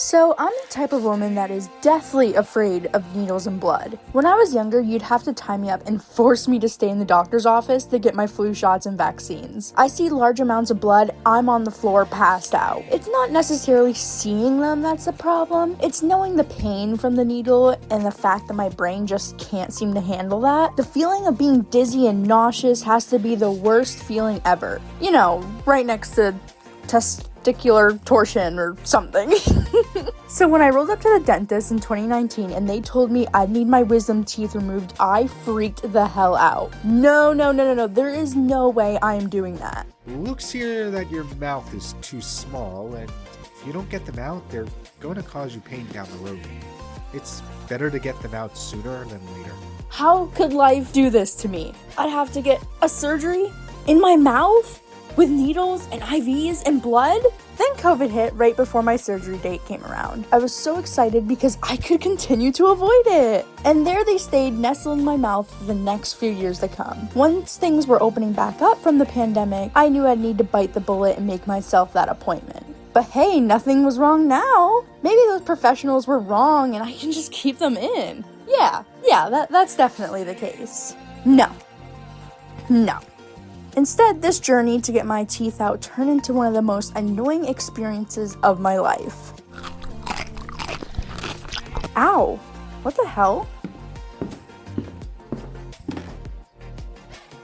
So I'm the type of woman that is deathly afraid of needles and blood. When I was younger, you'd have to tie me up and force me to stay in the doctor's office to get my flu shots and vaccines. I see large amounts of blood, I'm on the floor passed out. It's not necessarily seeing them that's the problem, it's knowing the pain from the needle and the fact that my brain just can't seem to handle that. The feeling of being dizzy and nauseous has to be the worst feeling ever. You know, right next to testicular torsion or something. So when I rolled up to the dentist in 2019 and they told me I'd need my wisdom teeth removed, I freaked the hell out. No, there is no way I am doing that. Looks here that your mouth is too small, and if you don't get them out, they're going to cause you pain down the road. It's better to get them out sooner than later. How could life do this to me? I'd have to get a surgery in my mouth? With needles and IVs and blood? Then COVID hit right before my surgery date came around. I was so excited because I could continue to avoid it. And there they stayed nestled in my mouth for the next few years to come. Once things were opening back up from the pandemic, I knew I'd need to bite the bullet and make myself that appointment. But hey, nothing was wrong now. Maybe those professionals were wrong and I can just keep them in. Yeah, that's definitely the case. No. Instead, this journey to get my teeth out turned into one of the most annoying experiences of my life. Ow! What the hell?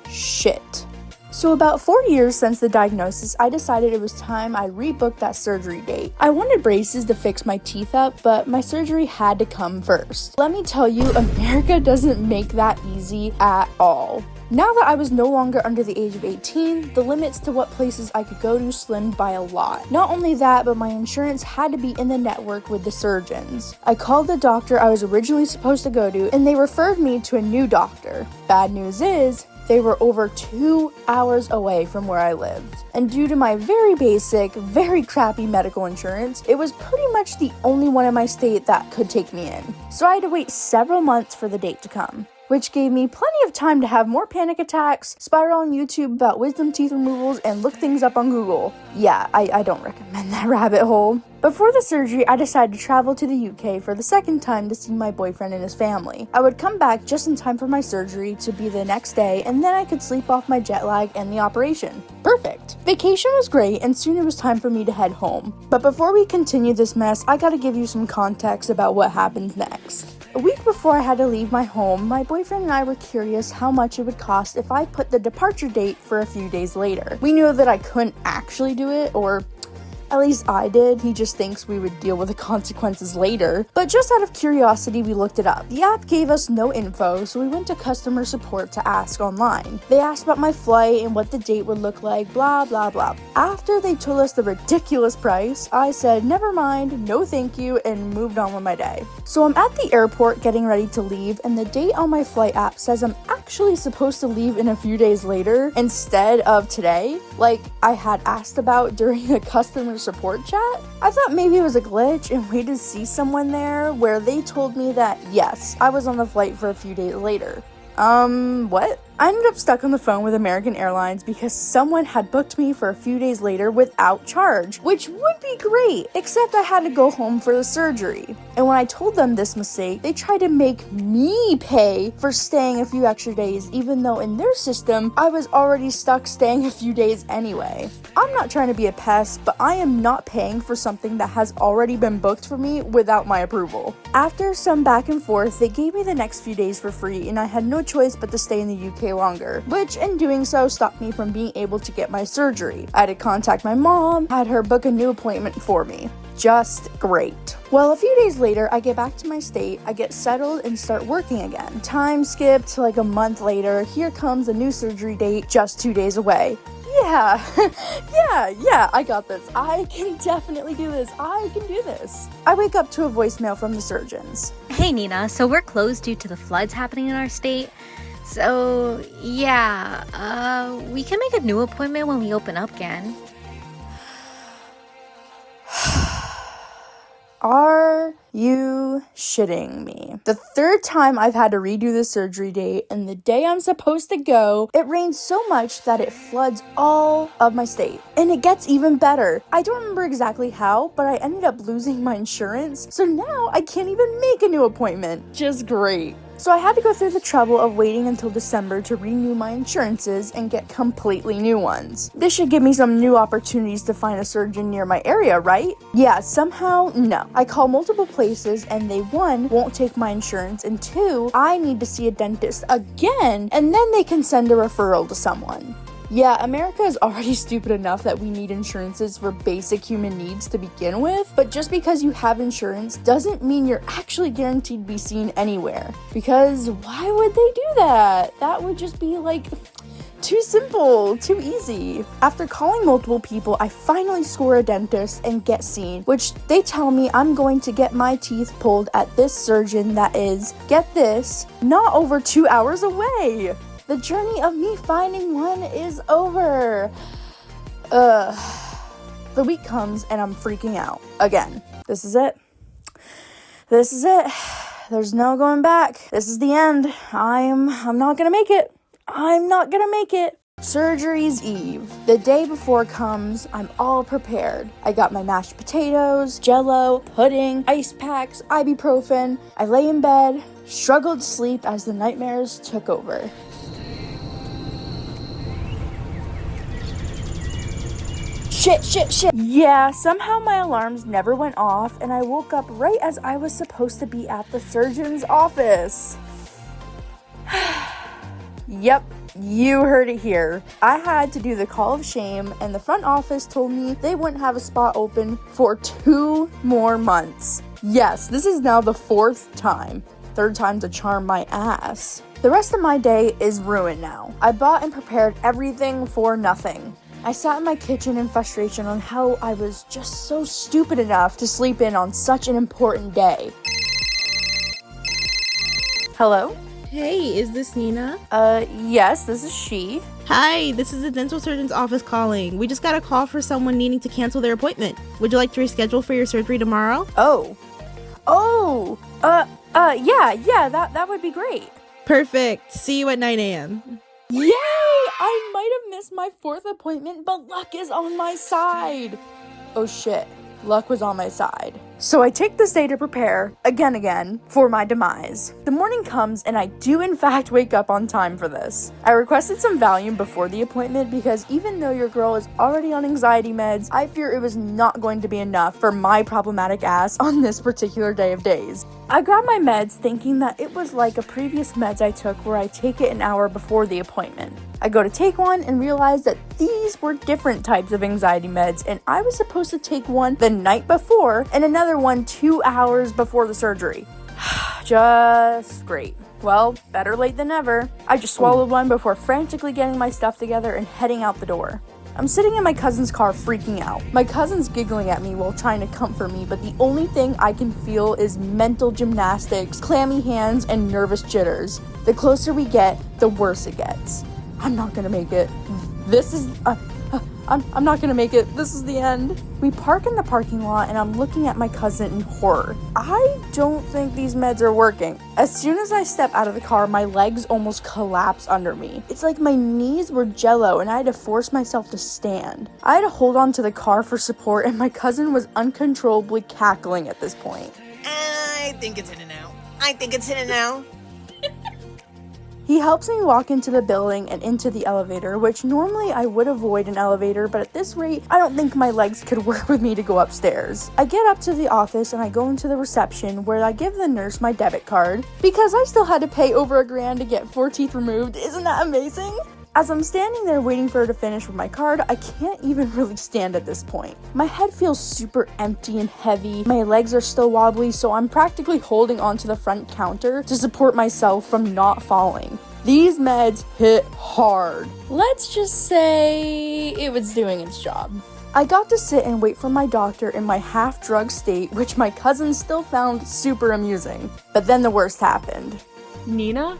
Shit. So about 4 years since the diagnosis, I decided it was time I rebooked that surgery date. I wanted braces to fix my teeth up, but my surgery had to come first. Let me tell you, America doesn't make that easy at all. Now that I was no longer under the age of 18, the limits to what places I could go to slimmed by a lot. Not only that, but my insurance had to be in the network with the surgeons. I called the doctor I was originally supposed to go to, and they referred me to a new doctor. Bad news is, they were over 2 hours away from where I lived. And due to my very basic, very crappy medical insurance, it was pretty much the only one in my state that could take me in. So I had to wait several months for the date to come, which gave me plenty of time to have more panic attacks, spiral on YouTube about wisdom teeth removals, and look things up on Google. Yeah, I don't recommend that rabbit hole. Before the surgery, I decided to travel to the UK for the second time to see my boyfriend and his family. I would come back just in time for my surgery to be the next day, and then I could sleep off my jet lag and the operation. Perfect. Vacation was great, and soon it was time for me to head home. But before we continue this mess, I gotta give you some context about what happens next. A week before I had to leave my home, my boyfriend and I were curious how much it would cost if I put the departure date for a few days later. We knew that I couldn't actually do it, or at least I did. He just thinks we would deal with the consequences later. But just out of curiosity, we looked it up. The app gave us no info, so we went to customer support to ask online. They asked about my flight and what the date would look like, blah, blah, blah. After they told us the ridiculous price, I said, never mind, no thank you, and moved on with my day. So I'm at the airport getting ready to leave, and the date on my flight app says I'm actually supposed to leave in a few days later instead of today, like I had asked about during the customer support chat. I thought maybe it was a glitch and waited to see someone there where they told me that yes, I was on the flight for a few days later. What? I ended up stuck on the phone with American Airlines because someone had booked me for a few days later without charge, which would be great, except I had to go home for the surgery. And when I told them this mistake, they tried to make me pay for staying a few extra days, even though in their system, I was already stuck staying a few days anyway. I'm not trying to be a pest, but I am not paying for something that has already been booked for me without my approval. After some back and forth, they gave me the next few days for free, and I had no choice but to stay in the UK longer, which in doing so stopped me from being able to get my surgery. I had to contact my mom, had her book a new appointment for me. Just great. Well, a few days later, I get back to my state, I get settled and start working again. Time skipped like a month later, here comes a new surgery date just 2 days away. Yeah, I got this. I can definitely do this. I can do this. I wake up to a voicemail from the surgeons. Hey Nina, so we're closed due to the floods happening in our state. So, yeah, we can make a new appointment when we open up again. Are Are you shitting me? The third time I've had to redo the surgery date, and the day I'm supposed to go, it rains so much that it floods all of my state. And it gets even better. I don't remember exactly how, but I ended up losing my insurance, so now I can't even make a new appointment. Just great. So I had to go through the trouble of waiting until December to renew my insurances and get completely new ones. This should give me some new opportunities to find a surgeon near my area, right? Yeah, somehow, no. I call multiple places and they, 1, won't take my insurance, and 2, I need to see a dentist again, and then they can send a referral to someone. Yeah, America is already stupid enough that we need insurances for basic human needs to begin with, but just because you have insurance doesn't mean you're actually guaranteed to be seen anywhere. Because why would they do that? That would just be like too simple, too easy. After calling multiple people, I finally score a dentist and get seen, which they tell me I'm going to get my teeth pulled at this surgeon that is, get this, not over 2 hours away. The journey of me finding one is over. The week comes and I'm freaking out again. This is it. This is it. There's no going back. This is the end. I'm not gonna make it. I'm not gonna make it. Surgery's eve. The day before comes, I'm all prepared. I got my mashed potatoes, jello, pudding, ice packs, ibuprofen. I lay in bed, struggled to sleep as the nightmares took over. Shit. Yeah, somehow my alarms never went off and I woke up right as I was supposed to be at the surgeon's office. Yep, you heard it here. I had to do the call of shame and the front office told me they wouldn't have a spot open for 2 more months. Yes, this is now the 4th time. 3rd time's a charm my ass. The rest of my day is ruined now. I bought and prepared everything for nothing. I sat in my kitchen in frustration on how I was just so stupid enough to sleep in on such an important day. Hello? Hey, is this Nina? Yes, this is she. Hi, this is the dental surgeon's office calling. We just got a call for someone needing to cancel their appointment. Would you like to reschedule for your surgery tomorrow? Yeah, that would be great. Perfect. See you at 9 a.m. Yay! I might have missed my 4th appointment, but luck is on my side. Oh shit, luck was on my side. So I take this day to prepare, again, for my demise. The morning comes and I do in fact wake up on time for this. I requested some Valium before the appointment because even though your girl is already on anxiety meds, I fear it was not going to be enough for my problematic ass on this particular day of days. I grabbed my meds thinking that it was like a previous meds I took where I take it an hour before the appointment. I go to take one and realize that these were different types of anxiety meds and I was supposed to take one the night before and another one 2 hours before the surgery. Just great. Well, better late than never. I just swallowed one before frantically getting my stuff together and heading out the door. I'm sitting in my cousin's car freaking out. My cousin's giggling at me while trying to comfort me, but the only thing I can feel is mental gymnastics, clammy hands, and nervous jitters. The closer we get, the worse it gets. I'm not gonna make it. I'm not gonna make it. This is the end. We park in the parking lot and I'm looking at my cousin in horror. I don't think these meds are working. As soon as I step out of the car, my legs almost collapse under me. It's like my knees were jello and I had to force myself to stand. I had to hold on to the car for support and my cousin was uncontrollably cackling at this point. I think it's in and out. He helps me walk into the building and into the elevator, which normally I would avoid an elevator, but at this rate, I don't think my legs could work with me to go upstairs. I get up to the office and I go into the reception where I give the nurse my debit card because I still had to pay over $1,000 to get 4 teeth removed. Isn't that amazing? As I'm standing there waiting for her to finish with my card, I can't even really stand at this point. My head feels super empty and heavy. My legs are still wobbly, so I'm practically holding onto the front counter to support myself from not falling. These meds hit hard. Let's just say it was doing its job. I got to sit and wait for my doctor in my half-drug state, which my cousin still found super amusing. But then the worst happened. Nina?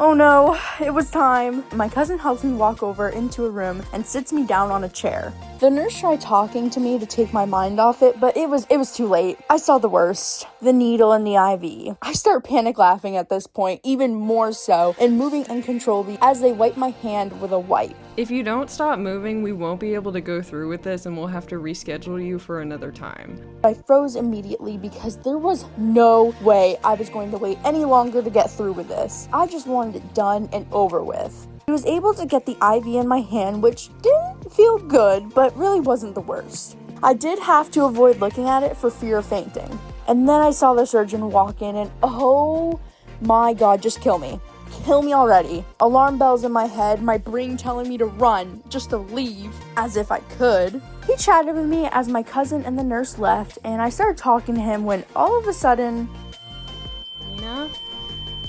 Oh no, it was time. My cousin helps me walk over into a room and sits me down on a chair. The nurse tried talking to me to take my mind off it, but it was too late. I saw the worst. The needle and the IV. I start panic laughing at this point, even more so, and moving uncontrollably as they wipe my hand with a wipe. If you don't stop moving, we won't be able to go through with this and we'll have to reschedule you for another time. I froze immediately because there was no way I was going to wait any longer to get through with this. I just wanted it done and over with. I was able to get the IV in my hand, which didn't feel good, but really wasn't the worst. I did have to avoid looking at it for fear of fainting. And then I saw the surgeon walk in and oh my god, just kill me. Kill me already. Alarm bells in my head, my brain telling me to run, just to leave, as if I could. He chatted with me as my cousin and the nurse left, and I started talking to him when all of a sudden...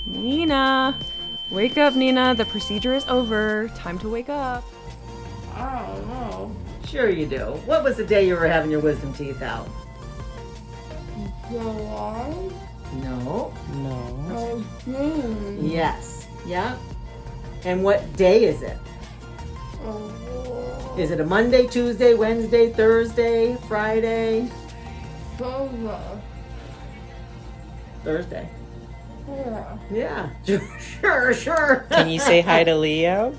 Nina! Wake up, Nina. The procedure is over. Time to wake up. I don't know. Sure you do. What was the day you were having your wisdom teeth out? July? No. No. Yes. Yeah. And what day is it? Is it a Monday, Tuesday, Wednesday, Thursday, Friday? Thursday. Yeah. Sure. Can you say hi to Leo?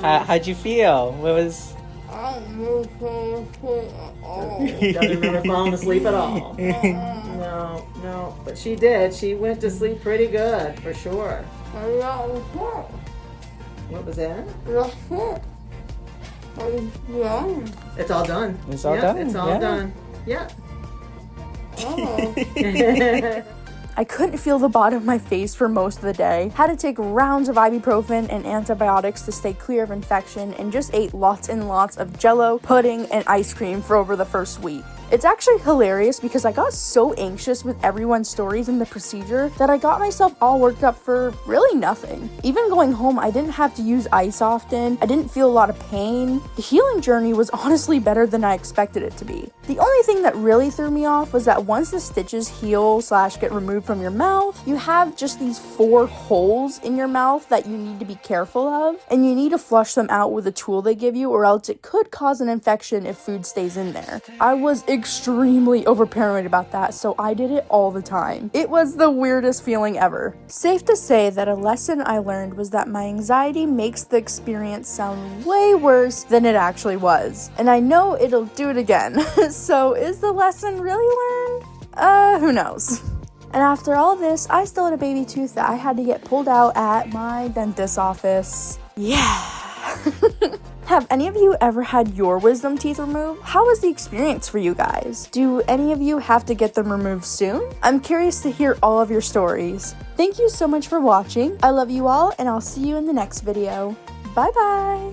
How'd you feel? What was... Doesn't remember falling asleep at all. No. But she did. She went to sleep pretty good, for sure. What was that? It's all done. It's all Yeah, done? It's all Yeah. done. Yeah. I couldn't feel the bottom of my face for most of the day. Had to take rounds of ibuprofen and antibiotics to stay clear of infection, and just ate lots and lots of jello, pudding, and ice cream for over the first week. It's actually hilarious because I got so anxious with everyone's stories in the procedure that I got myself all worked up for really nothing. Even going home, I didn't have to use ice often. I didn't feel a lot of pain. The healing journey was honestly better than I expected it to be. The only thing that really threw me off was that once the stitches heal / get removed from your mouth, you have just these 4 holes in your mouth that you need to be careful of, and you need to flush them out with a tool they give you, or else it could cause an infection if food stays in there. I was extremely overparanoid about that, so I did it all the time. It was the weirdest feeling ever. Safe to say that a lesson I learned was that my anxiety makes the experience sound way worse than it actually was. And I know it'll do it again. So is the lesson really learned? Who knows? And after all this, I still had a baby tooth that I had to get pulled out at my dentist's office. Yeah. Have any of you ever had your wisdom teeth removed? How was the experience for you guys? Do any of you have to get them removed soon? I'm curious to hear all of your stories. Thank you so much for watching. I love you all, and I'll see you in the next video. Bye bye!